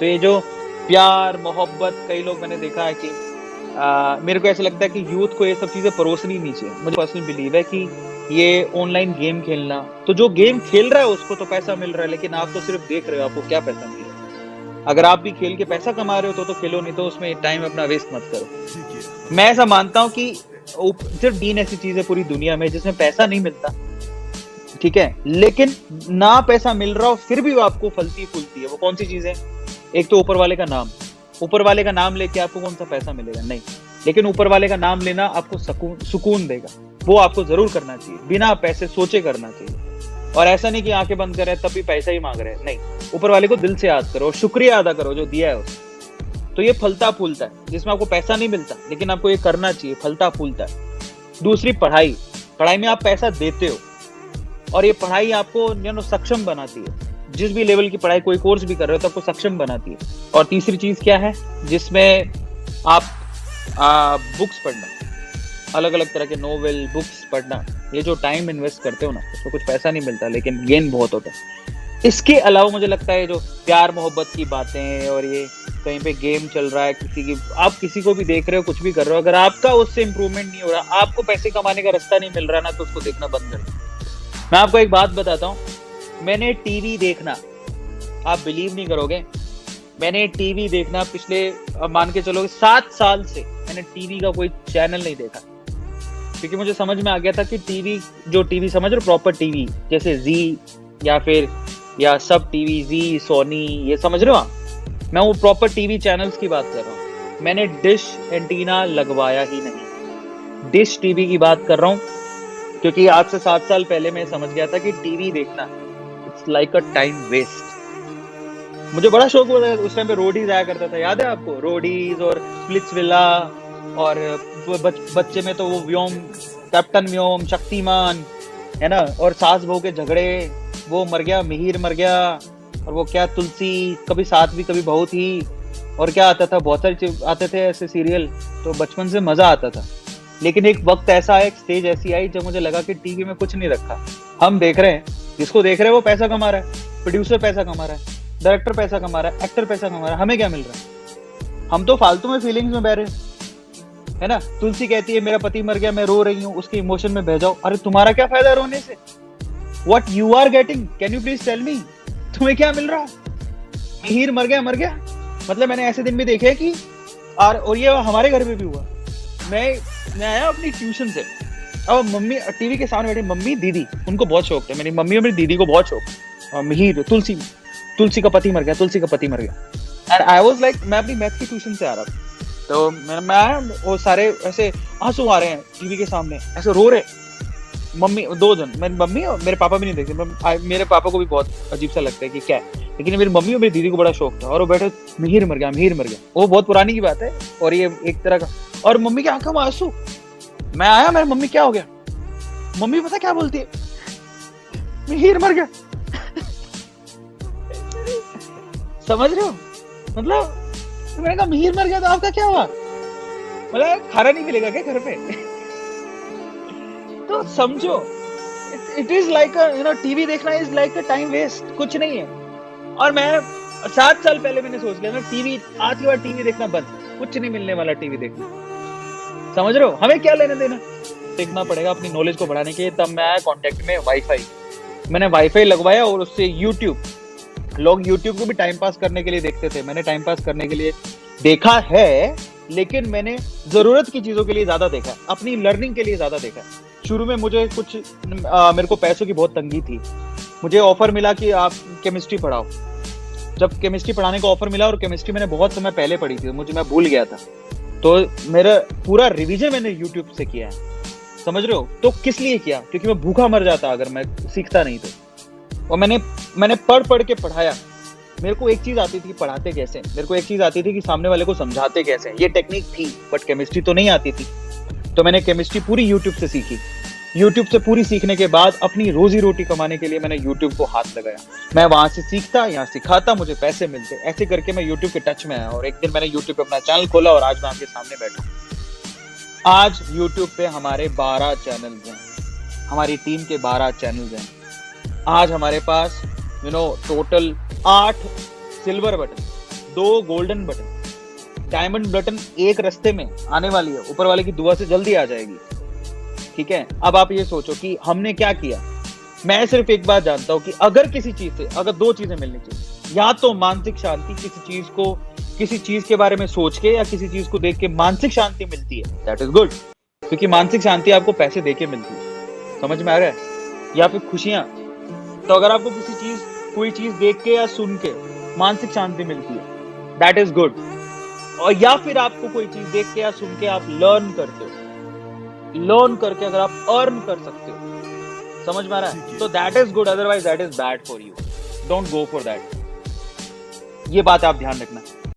तो ये जो प्यार मोहब्बत, कई लोग मैंने देखा है कि मेरे को ऐसा लगता है कि यूथ को ये सब चीजें परोसनी नहीं चाहिए। मुझे पर्सनल बिलीव है कि ये ऑनलाइन गेम खेलना, तो जो गेम खेल रहा है उसको तो पैसा मिल रहा है, लेकिन आप तो सिर्फ देख रहे हो, आपको क्या पैसा मिल रहा है। अगर आप भी खेल के पैसा कमा रहे हो तो खेलो, नहीं तो उसमें टाइम अपना वेस्ट मत करो। मैं ऐसा मानता हूँ कि सिर्फ 3 ऐसी चीजें पूरी दुनिया में जिसमें पैसा नहीं मिलता, ठीक है, लेकिन ना पैसा मिल रहा हो फिर भी वो आपको फलती फूलती है। वो कौन सी चीज है? एक तो ऊपर वाले का नाम। ऊपर वाले का नाम लेके आपको कौन सा पैसा मिलेगा? नहीं, लेकिन ऊपर वाले का नाम लेना आपको सुकून देगा। वो आपको जरूर करना चाहिए, बिना पैसे सोचे करना चाहिए। और ऐसा नहीं कि आंखें बंद कर रहे हैं तब भी पैसा ही मांग रहे हैं, नहीं, ऊपर वाले को दिल से याद करो, शुक्रिया अदा करो जो दिया है उसको। तो ये फलता फूलता है, जिसमें आपको पैसा नहीं मिलता लेकिन आपको ये करना चाहिए, फलता फूलता है। दूसरी पढ़ाई। पढ़ाई में आप पैसा देते हो और ये पढ़ाई आपको सक्षम बनाती है। जिस भी लेवल की पढ़ाई, कोई कोर्स भी कर रहे हो तो आपको सक्षम बनाती है। और तीसरी चीज क्या है? जिसमें आप बुक्स पढ़ना, अलग अलग तरह के नोवेल, बुक्स पढ़ना, ये जो टाइम इन्वेस्ट करते हो ना, उसको कुछ पैसा नहीं मिलता लेकिन गेन बहुत होता है। इसके अलावा मुझे लगता है जो प्यार मोहब्बत की बातें और ये कहीं पे गेम चल रहा है, आप किसी को भी देख रहे हो, कुछ भी कर रहे हो, अगर आपका उससे इंप्रूवमेंट नहीं हो रहा, आपको पैसे कमाने का रास्ता नहीं मिल रहा ना, तो उसको देखना बंद करो। मैं आपको एक बात बताता हूँ, मैंने टीवी देखना, आप बिलीव नहीं करोगे, मैंने टीवी देखना पिछले मान के चलो 7 साल से मैंने टीवी का कोई चैनल नहीं देखा। क्योंकि मुझे समझ में आ गया था कि टीवी समझ रहे हो, प्रॉपर टीवी जैसे जी या सब टीवी, जी, सोनी, ये समझ रहे हो आप? मैं वो प्रॉपर टीवी चैनल्स की बात कर रहा हूँ। मैंने डिश एंटीना लगवाया ही नहीं, डिश टीवी की बात कर रहा हूँ। क्योंकि आज से 7 साल पहले मैं समझ गया था कि टीवी देखना it's like a time waste. मुझे बड़ा शौक हुआ, उस टाइम पे रोडीज आया करता था, याद है आपको? रोडीज और स्प्लिट्सविला, और बच्चे में तो वो व्योम, कैप्टन व्योम, शक्तिमान, है ना, और सास बहू के झगड़े, वो मर गया, मिहिर मर गया, और वो क्या तुलसी, कभी साथ भी कभी बहू थी, और क्या आता था, बहुत सारे आते थे ऐसे सीरियल, तो बचपन से मजा आता था। लेकिन एक वक्त ऐसा आया, एक स्टेज ऐसी आई जब मुझे लगा कि टीवी में कुछ नहीं रखा। हम देख रहे हैं, जिसको देख रहे हैं वो पैसा कमा रहा है, प्रोड्यूसर पैसा कमा रहा है, डायरेक्टर पैसा कमा रहा है, एक्टर पैसा कमा रहा है, हमें क्या मिल रहा है? हम तो फालतू में फीलिंग्स में बह रहे हैं, है ना। तुलसी कहती है मेरा पति मर गया, मैं रो रही हूँ, उसके इमोशन में बह जाओ। अरे तुम्हारा क्या फायदा रोने से? What you are getting? Can you please tell me? तुम्हें क्या मिल रहा? मिहिर मर गया। मतलब मैंने ऐसे दिन भी देखे हैं कि और ये हमारे घर में भी हुआ। मैं आया अपनी ट्यूशन से, अब मम्मी टीवी के सामने बैठी, मम्मी दीदी, उनको बहुत शौक है, मेरी मम्मी और मेरी दीदी को बहुत शौक, मिहिर, तुलसी का पति मर गया। एंड आई वाज लाइक, मैं अपनी मैथ की ट्यूशन से आ रहा था, तो मैं वो सारे ऐसे आंसू आ रहे हैं टीवी के सामने, ऐसे रो रहे। मम्मी, 2 जन, मेरी मम्मी और मेरे पापा भी नहीं देखते। मेरे पापा को भी बहुत अजीब सा लगता है कि क्या है, लेकिन मेरी मम्मी और मेरी दीदी को बड़ा शौक था, और वो बैठे, मिहिर मर गया। वो बहुत पुरानी की बात है, और ये एक तरह का, और मम्मी की आंखों में आंसू। मैं आया, मेरी मम्मी क्या हो गया? मम्मी पता क्या बोलती है? मिहिर मर गया। समझ रहे हो? मतलब मैंने कहा मिहिर मर गया तो आपका क्या हुआ? मतलब खाना नहीं मिलेगा क्या घर पे? तो समझो, इट इज लाइक टीवी देखना is like a time waste, कुछ नहीं है। और मैं 7 साल पहले मैंने सोच लिया ना, टीवी आज के बाद टीवी देखना बंद, कुछ नहीं मिलने वाला टीवी देखना। समझ रहे हो? हमें क्या लेना देना? देखना पड़ेगा अपनी नॉलेज को बढ़ाने के लिए। तब मैं आया कॉन्टेक्ट में वाईफाई, मैंने वाईफाई लगवाया, और उससे यूट्यूब, लोग यूट्यूब को भी टाइम पास करने के लिए देखते थे, मैंने टाइम पास करने के लिए देखा है, लेकिन मैंने जरूरत की चीजों के लिए ज्यादा देखा, अपनी लर्निंग के लिए ज्यादा देखा। शुरू में मुझे मेरे को पैसों की बहुत तंगी थी, मुझे ऑफर मिला कि आप केमिस्ट्री पढ़ाओ। जब केमिस्ट्री पढ़ाने का ऑफर मिला, और केमिस्ट्री मैंने बहुत समय पहले पढ़ी थी, मैं भूल गया था, तो मेरा पूरा रिवीजन मैंने यूट्यूब से किया है। समझ रहे हो? तो किस लिए किया? क्योंकि मैं भूखा मर जाता अगर मैं सीखता नहीं तो। और मैंने पढ़ के पढ़ाया। मेरे को एक चीज आती थी, पढ़ाते कैसे, मेरे को एक चीज आती थी कि सामने वाले को समझाते कैसे, ये टेक्निक थी, बट केमिस्ट्री तो नहीं आती थी। तो मैंने केमिस्ट्री पूरी यूट्यूब से सीखी। यूट्यूब से पूरी सीखने के बाद अपनी रोजी रोटी कमाने के लिए मैंने यूट्यूब को हाथ लगाया। मैं वहां से सीखता, यहाँ सिखाता, मुझे पैसे मिलते, ऐसे करके मैं यूट्यूब के टच में आया। और एक दिन मैंने यूट्यूब पे अपना चैनल खोला, और आज मैं आपके सामने बैठा। आज यूट्यूब पे हमारे 12 चैनल्स हैं, हमारी टीम के 12 चैनल्स हैं। आज हमारे पास total 8 silver button, 2 golden button, diamond button एक रास्ते में आने वाली है, ऊपर वाले की दुआ से जल्दी आ जाएगी। ठीक है, अब आप ये सोचो कि हमने क्या किया। मैं सिर्फ एक बात जानता हूं कि अगर किसी चीज से, अगर 2 चीजें मिलनी चाहिए, या तो मानसिक शांति, किसी चीज के बारे में सोच के या किसी चीज को देख के मानसिक शांति मिलती है, दैट इज गुड, क्योंकि मानसिक शांति आपको पैसे देके मिलती है, समझ में आ रहा है, या फिर खुशियां। तो अगर आपको कोई चीज देख के या सुन के मानसिक शांति मिलती है, दैट इज गुड। और या फिर आपको कोई चीज देख के या सुन के आप लर्न करते हो, लर्न करके अगर आप अर्न कर सकते हो, समझ में आ रहा है, तो that is good, otherwise that is bad for you, don't go for that. ये बात आप ध्यान रखना।